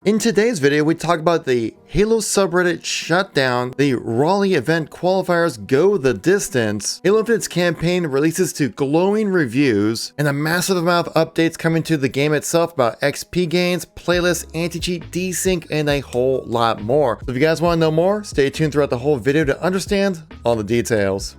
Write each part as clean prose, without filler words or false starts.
In today's video, we talk about the Halo subreddit shutdown, the Raleigh event qualifiers go the distance, Halo Infinite's campaign releases to glowing reviews, and a massive amount of updates coming to the game itself about XP gains, playlists, anti-cheat, desync, and a whole lot more. So if you guys want to know more, stay tuned throughout the whole video to understand all the details.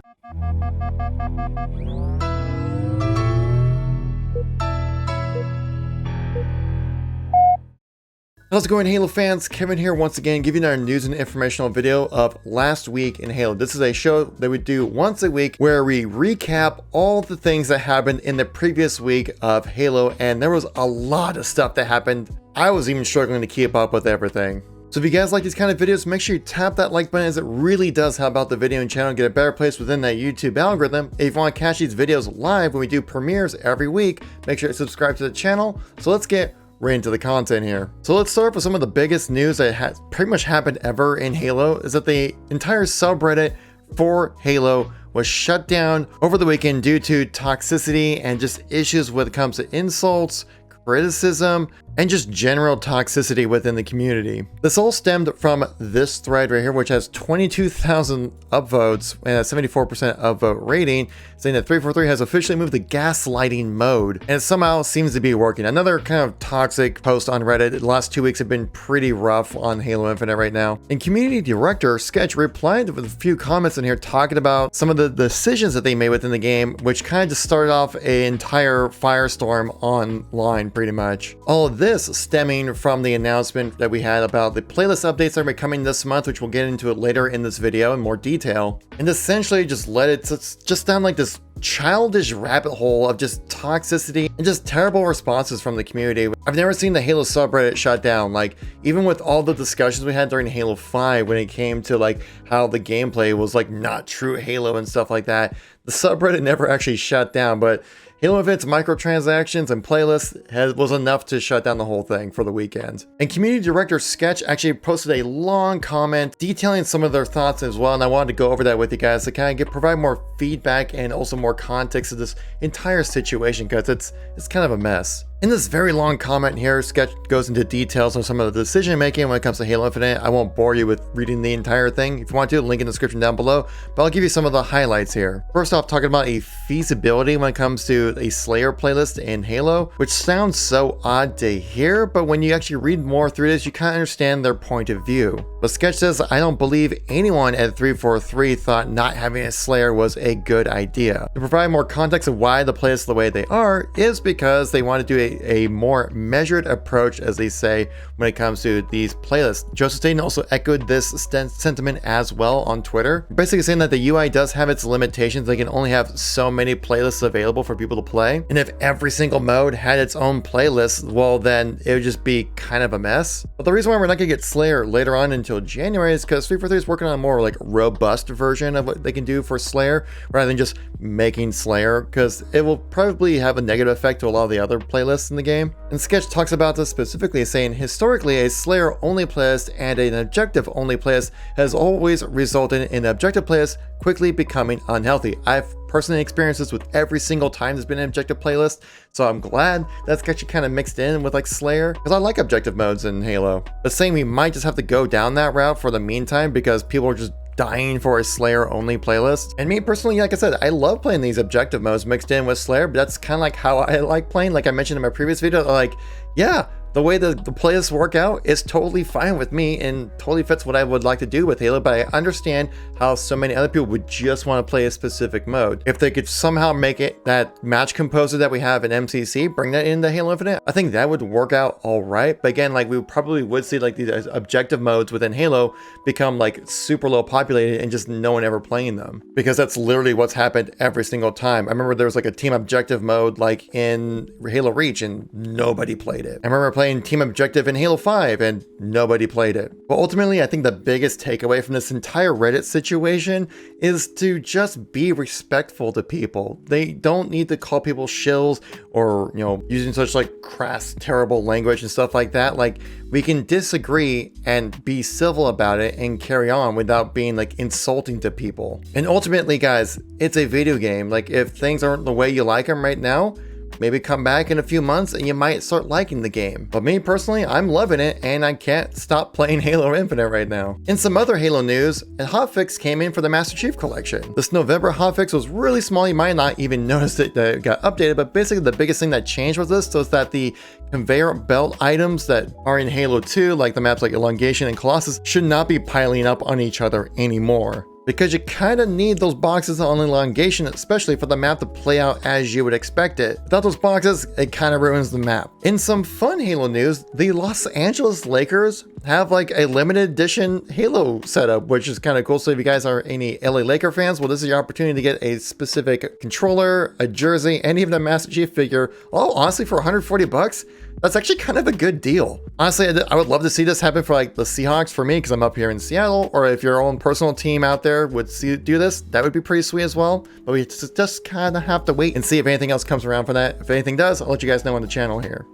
How's it going, Halo fans? Kevin here once again, giving our news and informational video of last week in Halo. This is a show that we do once a week where we recap all the things that happened in the previous week of Halo, and there was a lot of stuff that happened. I was even struggling to keep up with everything. So if you guys like these kind of videos, make sure you tap that like button, as it really does help out the video and channel and get a better place within that YouTube algorithm. If you want to catch these videos live when we do premieres every week, make sure to subscribe to the channel. So let's get right into the content here. So let's start with some of the biggest news that has pretty much happened ever in Halo, is that the entire subreddit for Halo was shut down over the weekend due to toxicity and just issues when it comes to insults, criticism, and just general toxicity within the community. This all stemmed from this thread right here, which has 22,000 upvotes and a 74% upvote rating, saying that 343 has officially moved the gaslighting mode, and it somehow seems to be working. Another kind of toxic post on Reddit. The last 2 weeks have been pretty rough on Halo Infinite right now. And community director Sketch replied with a few comments in here talking about some of the decisions that they made within the game, which kind of just started off an entire firestorm online pretty much. All of this stemming from the announcement that we had about the playlist updates that are coming this month, which we'll get into it later in this video in more detail, and essentially just let it just down like this childish rabbit hole of just toxicity and just terrible responses from the community. I've never seen the Halo subreddit shut down. Like, even with all the discussions we had during Halo 5 when it came to like how the gameplay was like not true Halo and stuff like that, the subreddit never actually shut down. But Halo Infinite's microtransactions and playlists was enough to shut down the whole thing for the weekend. And community director Sketch actually posted a long comment detailing some of their thoughts as well, and I wanted to go over that with you guys to kind of provide more feedback and also more context to this entire situation, because it's kind of a mess. In this very long comment here, Sketch goes into details on some of the decision making when it comes to Halo Infinite. I won't bore you with reading the entire thing. If you want to, link in the description down below, but I'll give you some of the highlights here. First off, talking about a feasibility when it comes to a Slayer playlist in Halo, which sounds so odd to hear, but when you actually read more through this, you kind of understand their point of view. But Sketch says, I don't believe anyone at 343 thought not having a Slayer was a good idea. To provide more context of why the playlists the way they are is because they want to do a more measured approach, as they say, when it comes to these playlists. Joseph Staten also echoed this sentiment as well on Twitter, basically saying that the UI does have its limitations. They can only have so many playlists available for people to play, and if every single mode had its own playlist, well, then it would just be kind of a mess. But the reason why we're not gonna get Slayer later on until January is because 343 is working on a more like robust version of what they can do for Slayer, rather than just making Slayer, because it will probably have a negative effect to a lot of the other playlists in the game. And Sketch talks about this specifically, saying historically a Slayer only playlist and an objective only playlist has always resulted in objective playlists quickly becoming unhealthy. I've personally experienced this with every single time there's been an objective playlist, so I'm glad that's actually kind of mixed in with like Slayer, because I like objective modes in Halo. But saying we might just have to go down that route for the meantime because people are just dying for a Slayer only playlist. And me personally, like I said, I love playing these objective modes mixed in with Slayer, but that's kind of like how I like playing. Like I mentioned in my previous video, like, yeah, the way the playlists work out is totally fine with me and totally fits what I would like to do with Halo, but I understand how so many other people would just want to play a specific mode. If they could somehow make it that match composer that we have in MCC, bring that into Halo Infinite, I think that would work out all right. But again, like we probably would see like these objective modes within Halo become like super low populated and just no one ever playing them, because that's literally what's happened every single time. I remember there was like a team objective mode like in Halo Reach and nobody played it. I remember playing team objective in Halo 5 and nobody played it. But ultimately, I think the biggest takeaway from this entire Reddit situation is to just be respectful to people. They don't need to call people shills or, you know, using such like crass, terrible language and stuff like that. Like, we can disagree and be civil about it and carry on without being like insulting to people. And ultimately, guys, it's a video game. Like, if things aren't the way you like them right now, maybe come back in a few months and you might start liking the game. But me personally, I'm loving it and I can't stop playing Halo Infinite right now. In some other Halo news, a hotfix came in for the Master Chief Collection. This November hotfix was really small, you might not even notice it that it got updated, but basically the biggest thing that changed with this was that the conveyor belt items that are in Halo 2, like the maps like Elongation and Colossus, should not be piling up on each other anymore. Because you kind of need those boxes on Elongation, especially for the map to play out as you would expect it. Without those boxes, it kind of ruins the map. In some fun Halo news, the Los Angeles Lakers have like a limited edition Halo setup, which is kind of cool. So if you guys are any LA Laker fans, well, this is your opportunity to get a specific controller, a jersey, and even a Master Chief figure, all honestly for 140 bucks. That's actually kind of a good deal. Honestly, I would love to see this happen for like the Seahawks for me, because I'm up here in Seattle, or if your own personal team out there would do this, that would be pretty sweet as well. But we just kind of have to wait and see if anything else comes around for that. If anything does, I'll let you guys know on the channel here.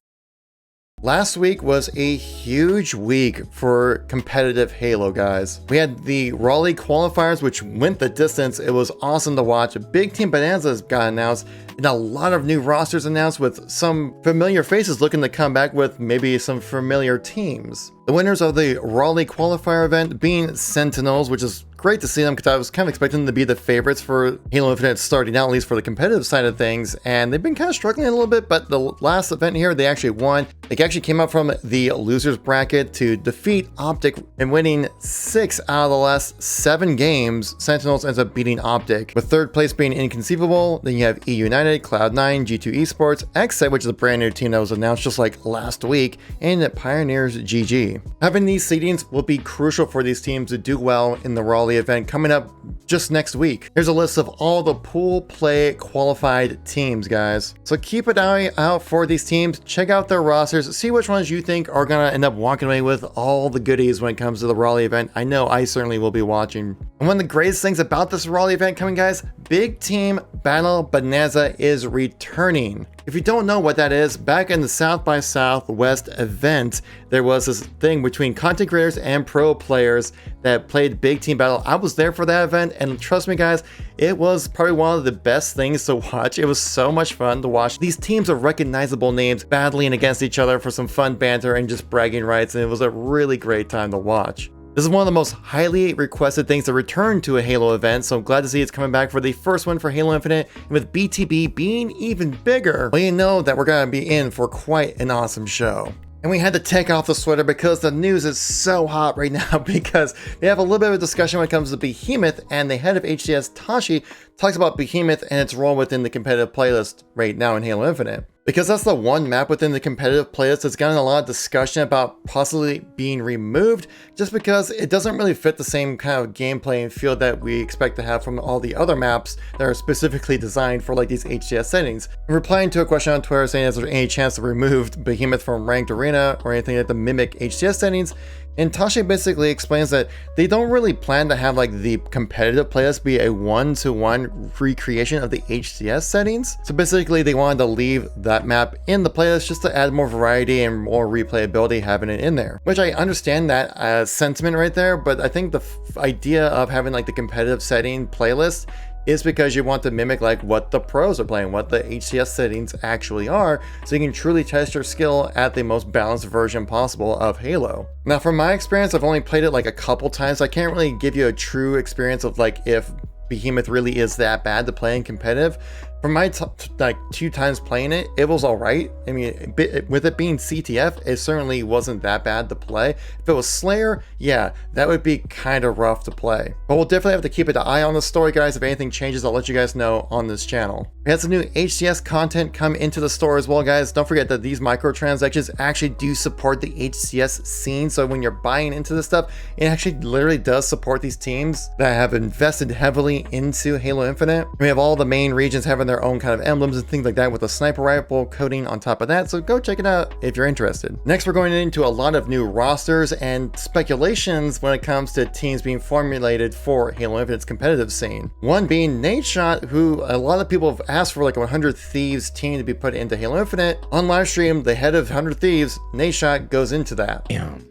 Last week was a huge week for competitive Halo, guys. We had the Raleigh qualifiers, which went the distance. It was awesome to watch. Big Team Bonanza got announced, and a lot of new rosters announced with some familiar faces looking to come back with maybe some familiar teams. The winners of the Raleigh qualifier event being Sentinels, which is great to see them because I was kind of expecting them to be the favorites for Halo Infinite starting out, at least for the competitive side of things, and they've been kind of struggling a little bit, but the last event here, they actually won. They actually came up from the losers bracket to defeat Optic and winning 6 out of the last 7 games. Sentinels ends up beating Optic, with third place being Inconceivable. Then you have E United, Cloud9, G2 Esports, Xset, which is a brand new team that was announced just like last week, and Pioneers GG. Having these seedings will be crucial for these teams to do well in the Raleigh event coming up just next week. Here's a list of all the pool play qualified teams, guys. So keep an eye out for these teams, check out their rosters, see which ones you think are gonna end up walking away with all the goodies when it comes to the Raleigh event. I know I certainly will be watching. And one of the greatest things about this Raleigh event coming, guys, Big Team Battle Bonanza is returning. If you don't know what that is, back in the South by Southwest event, there was this thing between content creators and pro players that played Big Team Battle. I was there for that event, and trust me guys, it was probably one of the best things to watch. It was so much fun to watch these teams of recognizable names battling against each other for some fun banter and just bragging rights, and it was a really great time to watch. This is one of the most highly requested things to return to a Halo event, so I'm glad to see it's coming back for the first one for Halo Infinite, and with BTB being even bigger, well, you know that we're gonna be in for quite an awesome show. And we had to take off the sweater because the news is so hot right now, because they have a little bit of a discussion when it comes to Behemoth, and the head of HCS, Tashi, talks about Behemoth and its role within the competitive playlist right now in Halo Infinite. Because that's the one map within the competitive playlist that's gotten a lot of discussion about possibly being removed, just because it doesn't really fit the same kind of gameplay and feel that we expect to have from all the other maps that are specifically designed for like these HCS settings. And replying to a question on Twitter saying is there any chance to remove Behemoth from ranked arena or anything like to mimic HCS settings, and Tashi basically explains that they don't really plan to have like the competitive playlist be a one-to-one recreation of the HCS settings. So basically they wanted to leave that map in the playlist just to add more variety and more replayability having it in there. Which I understand that as sentiment right there, but I think the idea of having like the competitive setting playlist is because you want to mimic like what the pros are playing, what the HCS settings actually are, so you can truly test your skill at the most balanced version possible of Halo. Now from my experience, I've only played it like a couple times, so I can't really give you a true experience of like if Behemoth really is that bad to play in competitive. For my like 2 times playing it, it was alright. I mean, with it being CTF, it certainly wasn't that bad to play. If it was Slayer, yeah, that would be kind of rough to play. But we'll definitely have to keep an eye on the story, guys. If anything changes, I'll let you guys know on this channel. We had some new HCS content come into the store as well, guys. Don't forget that these microtransactions actually do support the HCS scene. So when you're buying into this stuff, it actually literally does support these teams that have invested heavily into Halo Infinite. We have all the main regions having their own kind of emblems and things like that with a sniper rifle coating on top of that, so go check it out if you're interested. Next, we're going into a lot of new rosters and speculations when it comes to teams being formulated for Halo Infinite's competitive scene. One being Nadeshot, who a lot of people have asked for like a 100 Thieves team to be put into Halo Infinite. On live stream, the head of 100 Thieves, Nadeshot, goes into that. Damn.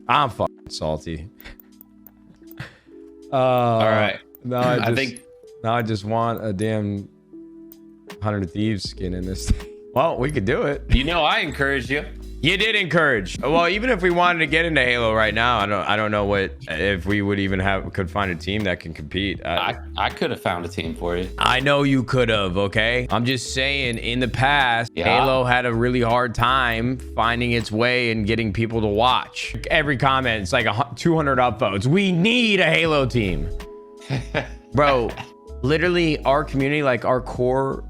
I'm fucking salty. All right. Now I just want a damn 100 Thieves skin in this thing. Well, we could do it. You know, I encouraged you. You did encourage. Well, even if we wanted to get into Halo right now, I don't know if we would even could find a team that can compete. I could have found a team for you. I know you could have, okay? I'm just saying, in the past, Halo had a really hard time finding its way and getting people to watch. Every comment, it's like 200 upvotes. We need a Halo team. Bro, literally our community, like our core,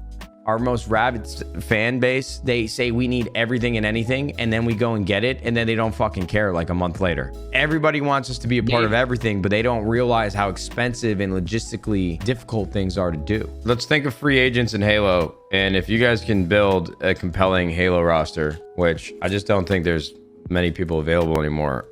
our most rabid fan base, they say we need everything and anything, and then we go and get it, and then they don't fucking care like a month later. Everybody wants us to be a part of everything, but they don't realize how expensive and logistically difficult things are to do. Let's think of free agents in Halo, and if you guys can build a compelling Halo roster, which I just don't think there's many people available anymore,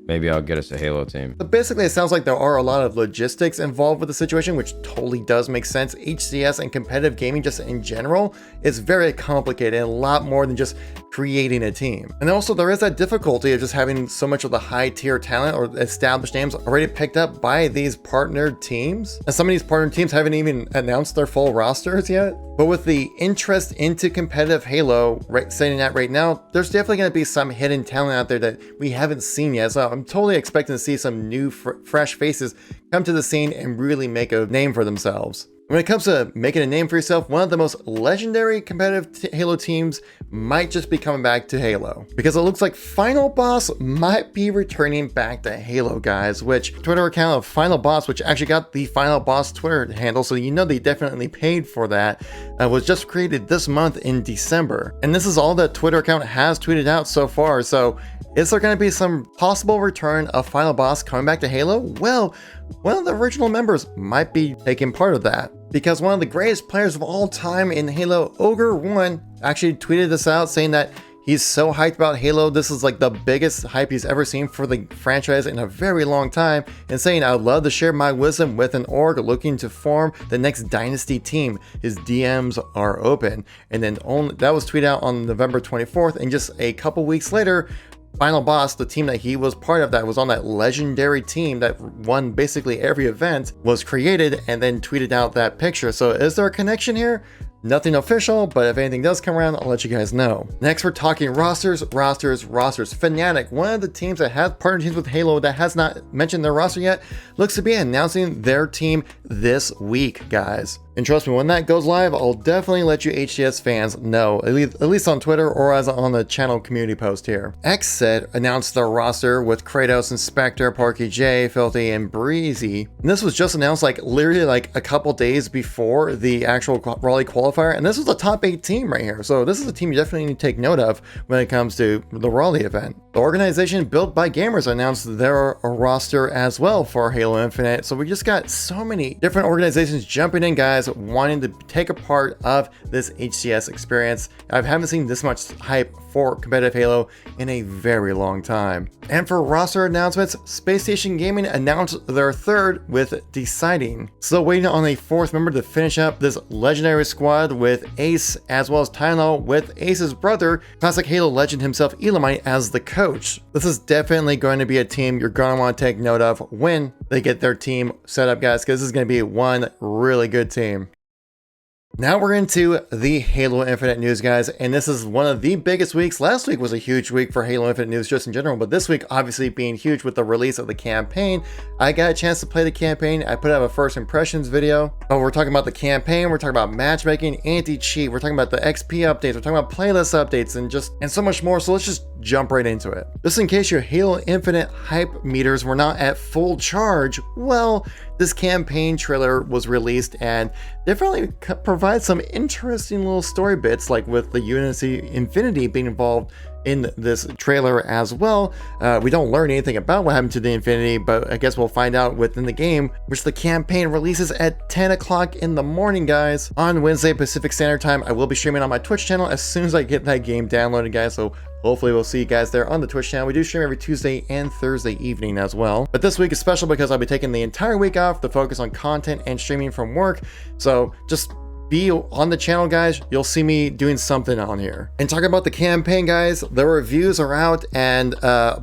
maybe I'll get us a Halo team. But basically, it sounds like there are a lot of logistics involved with the situation, which totally does make sense. HCS and competitive gaming just in general is very complicated and a lot more than just creating a team. And also there is that difficulty of just having so much of the high tier talent or established names already picked up by these partnered teams. And some of these partnered teams haven't even announced their full rosters yet. But with the interest into competitive Halo setting at right now, there's definitely going to be some hidden talent out there that we haven't seen yet. So I'm totally expecting to see some new fresh faces come to the scene and really make a name for themselves. When it comes to making a name for yourself, one of the most legendary competitive Halo teams might just be coming back to Halo, because it looks like Final Boss might be returning back to Halo, guys, which Twitter account of Final Boss, which actually got the Final Boss Twitter handle, so you know they definitely paid for that, was just created this month in December. And this is all that Twitter account has tweeted out so far. So is there going to be some possible return of Final Boss coming back to Halo? Well, one of the original members might be taking part of that, because one of the greatest players of all time in Halo, Ogre1, actually tweeted this out saying that he's so hyped about Halo. This is like the biggest hype he's ever seen for the franchise in a very long time, and saying, I would love to share my wisdom with an org looking to form the next Dynasty team. His DMs are open. And then that was tweeted out on November 24th, and just a couple weeks later, Final Boss, the team that he was part of that was on that legendary team that won basically every event, was created and then tweeted out that picture. So is there a connection here? Nothing official, but if anything does come around, I'll let you guys know. Next, we're talking rosters. Fanatic, one of the teams that has partnered teams with Halo that has not mentioned their roster yet, looks to be announcing their team this week, guys. And trust me, when that goes live, I'll definitely let you HCS fans know, at least on Twitter or as on the channel community post here. Xset announced their roster with Kratos, Inspector, Parky J, Filthy, and Breezy. And this was just announced like literally like a couple days before the actual Raleigh qualifier. And this was a top 8 team right here. So this is a team you definitely need to take note of when it comes to the Raleigh event. The organization built by gamers announced their roster as well for Halo Infinite. So we just got so many different organizations jumping in, guys, wanting to take a part of this HCS experience. I haven't seen this much hype for competitive Halo in a very long time. And for roster announcements, Space Station Gaming announced their third with Deciding. Still waiting on a fourth member to finish up this legendary squad with Ace, as well as Tylenol with Ace's brother, classic Halo legend himself, Elamite, as the coach. This is definitely going to be a team you're going to want to take note of when they get their team set up, guys, because this is going to be one really good team. Now we're into the Halo Infinite news, guys, and this is one of the biggest weeks. Last week was a huge week for Halo Infinite news just in general, but this week obviously being huge with the release of the campaign. I got a chance to play the campaign. I put out a first impressions video. Oh, we're talking about the campaign, we're talking about matchmaking, anti-cheat, we're talking about the XP updates, we're talking about playlist updates, and so much more. So let's just jump right into it. Just in case your Halo Infinite hype meters were not at full charge, well, this campaign trailer was released and definitely provides some interesting little story bits, like with the Uny Infinity being involved in this trailer as well. We don't learn anything about what happened to the Infinity, but I guess we'll find out within the game, which the campaign releases at 10 o'clock in the morning, guys, on Wednesday Pacific Standard Time. I will be streaming on my Twitch channel as soon as I get that game downloaded, guys, so hopefully we'll see you guys there on the Twitch channel. We do stream every Tuesday and Thursday evening as well. But this week is special because I'll be taking the entire week off to focus on content and streaming from work. So just be on the channel, guys. You'll see me doing something on here. And talking about the campaign, guys, the reviews are out and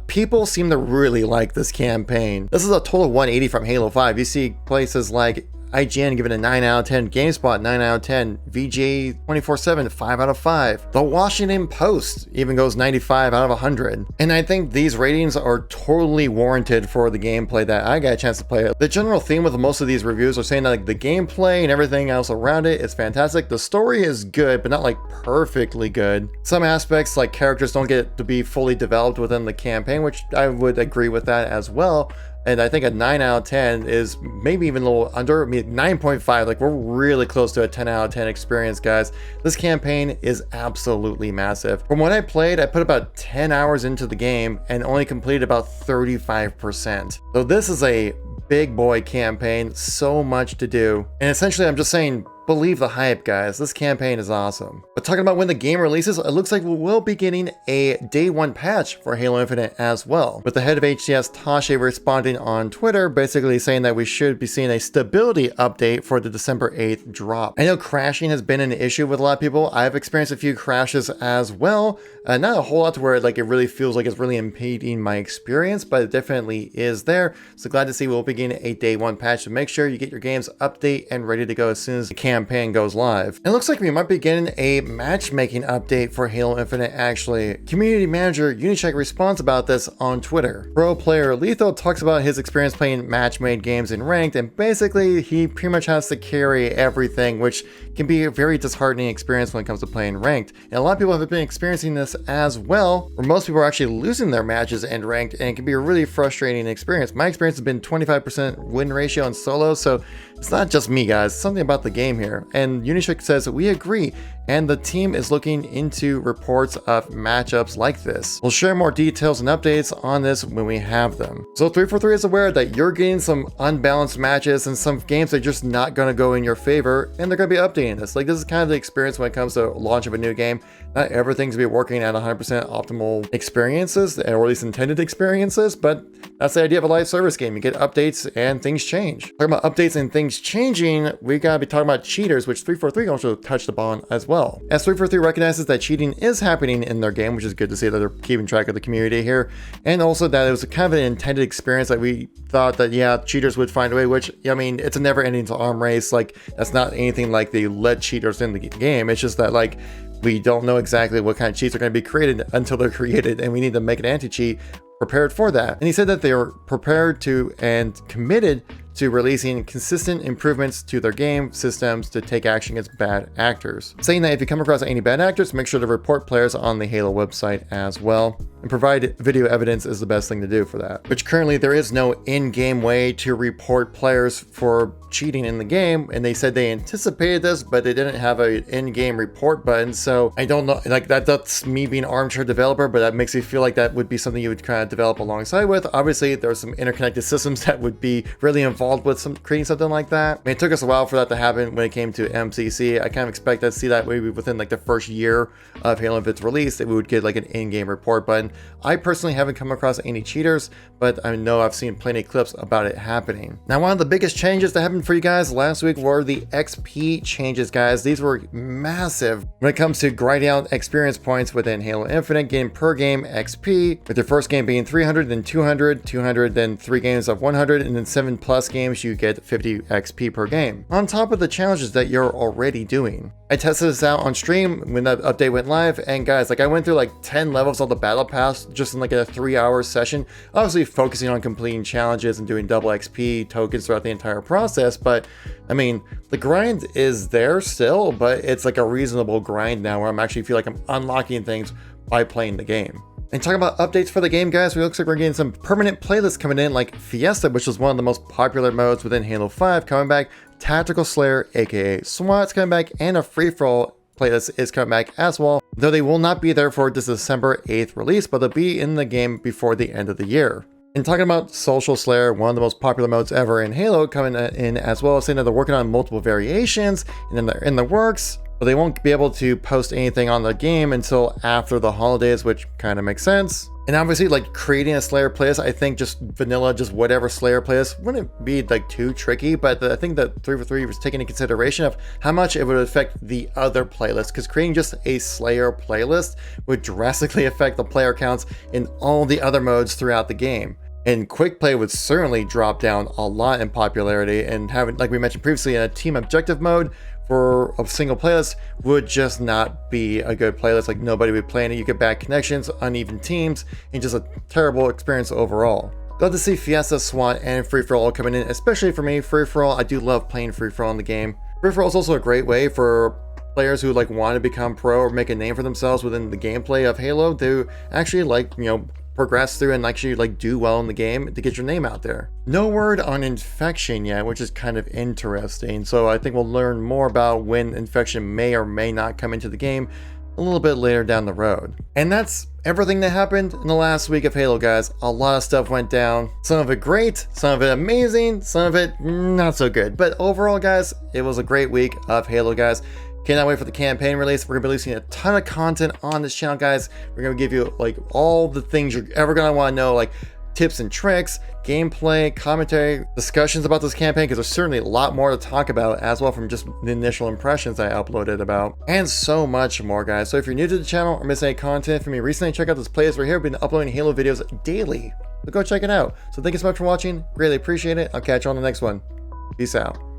people seem to really like this campaign. This is a total 180 from Halo 5. You see places like IGN giving it a 9 out of 10, GameSpot 9 out of 10, VGA 24/7 5 out of 5. The Washington Post even goes 95 out of 100. And I think these ratings are totally warranted for the gameplay that I got a chance to play. The general theme with most of these reviews are saying that like the gameplay and everything else around it is fantastic. The story is good, but not like perfectly good. Some aspects like characters don't get to be fully developed within the campaign, which I would agree with that as well. And I think a 9 out of 10 is maybe even a little under. I mean, 9.5, like we're really close to a 10 out of 10 experience, guys. This campaign is absolutely massive. From what I played, I put about 10 hours into the game and only completed about 35%. So this is a big boy campaign, so much to do. And essentially, I'm just saying, believe the hype, guys. This campaign is awesome. But talking about when the game releases, it looks like we will be getting a day 1 patch for Halo Infinite as well, with the head of HCS Tashi responding on Twitter, basically saying that we should be seeing a stability update for the December 8th drop. I know crashing has been an issue with a lot of people. I've experienced a few crashes as well. Not a whole lot to where like it really feels like it's really impeding my experience, but it definitely is there. So glad to see we'll be getting a day 1 patch. So make sure you get your game's update and ready to go as soon as the campaign goes live. And it looks like we might be getting a matchmaking update for Halo Infinite actually. Community manager Uny Cheating responds about this on Twitter. Pro player Lethal talks about his experience playing match-made games in ranked, and basically he pretty much has to carry everything, which can be a very disheartening experience when it comes to playing ranked. And a lot of people have been experiencing this as well, where most people are actually losing their matches in ranked, and it can be a really frustrating experience. My experience has been 25% win ratio in solo, so it's not just me, guys. It's something about the game here. And Uny Cheating says, we agree, and the team is looking into reports of matchups like this. We'll share more details and updates on this when we have them. So 343 is aware that you're getting some unbalanced matches and some games that are just not going to go in your favor, and they're going to be updating this. Like, this is kind of the experience when it comes to launch of a new game. Not everything's going to be working at 100% optimal experiences, or at least intended experiences, but that's the idea of a live service game. You get updates and things change. Talking about updates and things changing, we got to be talking about cheaters, which 343 also touched upon as well. As 343 recognizes that cheating is happening in their game, which is good to see that they're keeping track of the community here, and also that it was kind of an intended experience that we thought that, yeah, cheaters would find a way, which, I mean, it's a never-ending arm race. Like, that's not anything like they let cheaters in the game. It's just that, like, we don't know exactly what kind of cheats are going to be created until they're created, and we need to make an anti-cheat prepared for that. And he said that they are prepared to and committed to releasing consistent improvements to their game systems to take action against bad actors, saying that if you come across any bad actors, make sure to report players on the Halo website as well, and provide video evidence is the best thing to do for that. Which currently there is no in-game way to report players for cheating in the game, and they said they anticipated this, but they didn't have an in-game report button. So I don't know, like that's me being an armchair developer, but that makes me feel like that would be something you would kind of develop alongside with. Obviously there's some interconnected systems that would be really involved with creating something like that. I mean, it took us a while for that to happen when it came to MCC. I kind of expect to see that maybe within like the first year of Halo Infinite's release, that we would get like an in-game report button. I personally haven't come across any cheaters, but I know I've seen plenty of clips about it happening. Now, one of the biggest changes that happened for you guys last week were the XP changes, guys. These were massive when it comes to grinding out experience points within Halo Infinite, getting per game XP, with your first game being 300, then 200, 200, then 3 games of 100, and then 7+ games you get 50 XP per game, on top of the challenges that you're already doing. I tested this out on stream when that update went live, and guys, like I went through like 10 levels of the battle pass just in like a 3-hour session, obviously focusing on completing challenges and doing double XP tokens throughout the entire process. But I mean, the grind is there still, but it's like a reasonable grind now where I'm actually feel like I'm unlocking things by playing the game. And talking about updates for the game, guys, it looks like we're getting some permanent playlists coming in, like Fiesta, which is one of the most popular modes within Halo 5, coming back. Tactical Slayer, aka SWAT's coming back, and a free-for-all playlist is coming back as well, though they will not be there for this December 8th release, but they'll be in the game before the end of the year. And talking about Social Slayer, one of the most popular modes ever in Halo, coming in as well, saying that they're working on multiple variations and they're in the works, but they won't be able to post anything on the game until after the holidays, which kind of makes sense. And obviously, like creating a Slayer playlist, I think just vanilla, just whatever Slayer playlist wouldn't be like too tricky, but I think that 343 was taking into consideration of how much it would affect the other playlists, because creating just a Slayer playlist would drastically affect the player counts in all the other modes throughout the game. And quick play would certainly drop down a lot in popularity, and having, like we mentioned previously, in a team objective mode for a single playlist would just not be a good playlist. Like, nobody would play in it. You get bad connections, uneven teams, and just a terrible experience overall. Glad to see Fiesta, SWAT, and Free For All coming in, especially for me. Free For All, I do love playing Free For All in the game. Free For All is also a great way for players who like want to become pro or make a name for themselves within the gameplay of Halo to actually like, you know, progress through and actually like do well in the game to get your name out there. No word on Infection yet, which is kind of interesting. So I think we'll learn more about when Infection may or may not come into the game a little bit later down the road. And that's everything that happened in the last week of Halo, guys. A lot of stuff went down. Some of it great, some of it amazing, some of it not so good. But overall, guys, it was a great week of Halo, guys. Cannot wait for the campaign release. We're gonna be releasing a ton of content on this channel, guys. We're gonna give you like all the things you're ever gonna want to know, like tips and tricks, gameplay, commentary, discussions about this campaign, because there's certainly a lot more to talk about as well from just the initial impressions I uploaded about, and so much more, guys. So if you're new to the channel or missing any content from me recently, check out this playlist right here. I've been uploading Halo videos daily, so go check it out. So thank you so much for watching. Greatly appreciate it. I'll catch you on the next one. Peace out.